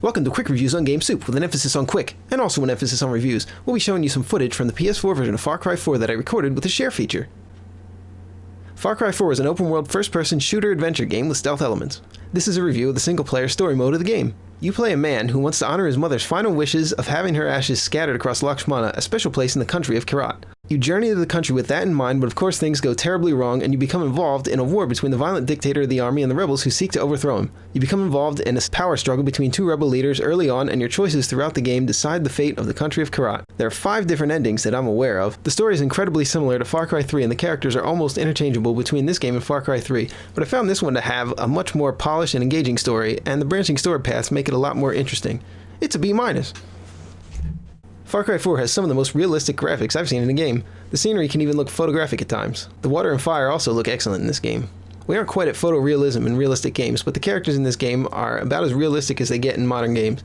Welcome to Quick Reviews on GameSoup, with an emphasis on quick, and also an emphasis on reviews. We'll be showing you some footage from the PS4 version of Far Cry 4 that I recorded with the share feature. Far Cry 4 is an open-world first-person shooter-adventure game with stealth elements. This is a review of the single-player story mode of the game. You play a man who wants to honor his mother's final wishes of having her ashes scattered across Lakshmana, a special place in the country of Kirat. You journey to the country with that in mind, but of course things go terribly wrong and you become involved in a war between the violent dictator of the army and the rebels who seek to overthrow him. You become involved in a power struggle between two rebel leaders early on, and your choices throughout the game decide the fate of the country of Kirat. There are 5 different endings that I'm aware of. The story is incredibly similar to Far Cry 3 and the characters are almost interchangeable between this game and Far Cry 3, but I found this one to have a much more polished and engaging story, and the branching story paths make it a lot more interesting. It's a B-. Far Cry 4 has some of the most realistic graphics I've seen in a game. The scenery can even look photographic at times. The water and fire also look excellent in this game. We aren't quite at photorealism in realistic games, but the characters in this game are about as realistic as they get in modern games.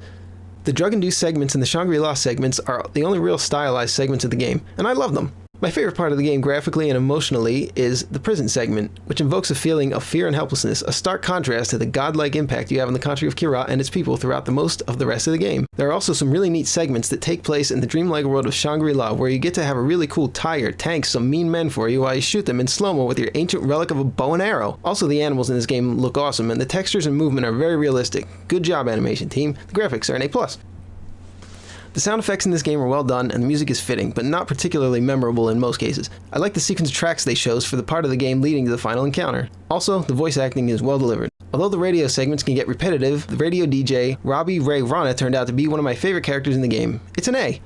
The drug-induced segments and the Shangri-La segments are the only real stylized segments of the game, and I love them. My favorite part of the game graphically and emotionally is the prison segment, which invokes a feeling of fear and helplessness, a stark contrast to the godlike impact you have on the country of Kirat and its people throughout the most of the rest of the game. There are also some really neat segments that take place in the dreamlike world of Shangri-La, where you get to have a really cool tiger tank some mean men for you while you shoot them in slow-mo with your ancient relic of a bow and arrow. Also, the animals in this game look awesome, and the textures and movement are very realistic. Good job, animation team. The graphics are an A+. The sound effects in this game are well done, and the music is fitting, but not particularly memorable in most cases. I like the sequence of tracks they chose for the part of the game leading to the final encounter. Also, the voice acting is well delivered. Although the radio segments can get repetitive, the radio DJ, Robbie Ray Rana, turned out to be one of my favorite characters in the game. It's an A.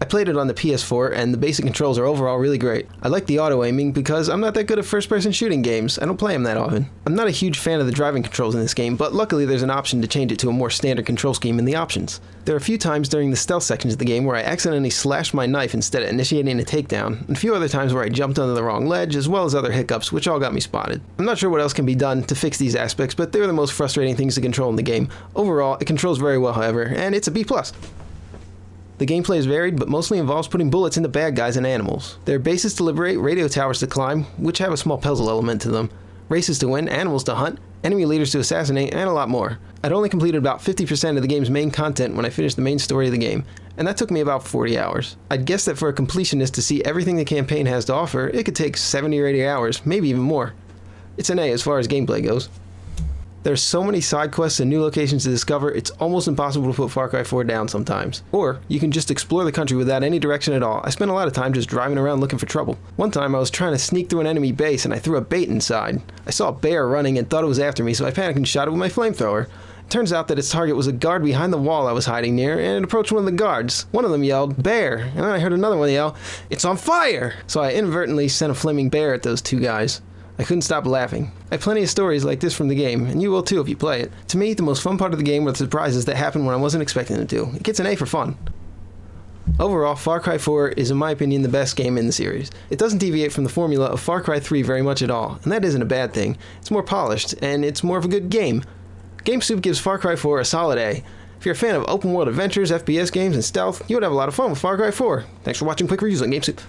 I played it on the PS4, and the basic controls are overall really great. I like the auto-aiming because I'm not that good at first-person shooting games. I don't play them that often. I'm not a huge fan of the driving controls in this game, but luckily there's an option to change it to a more standard control scheme in the options. There are a few times during the stealth sections of the game where I accidentally slashed my knife instead of initiating a takedown, and a few other times where I jumped onto the wrong ledge, as well as other hiccups, which all got me spotted. I'm not sure what else can be done to fix these aspects, but they're the most frustrating things to control in the game. Overall, it controls very well, however, and it's a B+. The gameplay is varied, but mostly involves putting bullets into bad guys and animals. There are bases to liberate, radio towers to climb, which have a small puzzle element to them, races to win, animals to hunt, enemy leaders to assassinate, and a lot more. I'd only completed about 50% of the game's main content when I finished the main story of the game, and that took me about 40 hours. I'd guess that for a completionist to see everything the campaign has to offer, it could take 70 or 80 hours, maybe even more. It's an A as far as gameplay goes. There's so many side quests and new locations to discover, it's almost impossible to put Far Cry 4 down sometimes. Or, you can just explore the country without any direction at all. I spent a lot of time just driving around looking for trouble. One time I was trying to sneak through an enemy base and I threw a bait inside. I saw a bear running and thought it was after me, so I panicked and shot it with my flamethrower. It turns out that its target was a guard behind the wall I was hiding near, and it approached one of the guards. One of them yelled, "Bear!" and then I heard another one yell, "It's on fire!" So I inadvertently sent a flaming bear at those 2 guys. I couldn't stop laughing. I have plenty of stories like this from the game, and you will too if you play it. To me, the most fun part of the game were the surprises that happened when I wasn't expecting them to. It gets an A for fun. Overall, Far Cry 4 is in my opinion the best game in the series. It doesn't deviate from the formula of Far Cry 3 very much at all, and that isn't a bad thing. It's more polished, and it's more of a good game. GameSoup gives Far Cry 4 a solid A. If you're a fan of open world adventures, FPS games, and stealth, you would have a lot of fun with Far Cry 4. Thanks for watching Quick Reviews on GameSoup.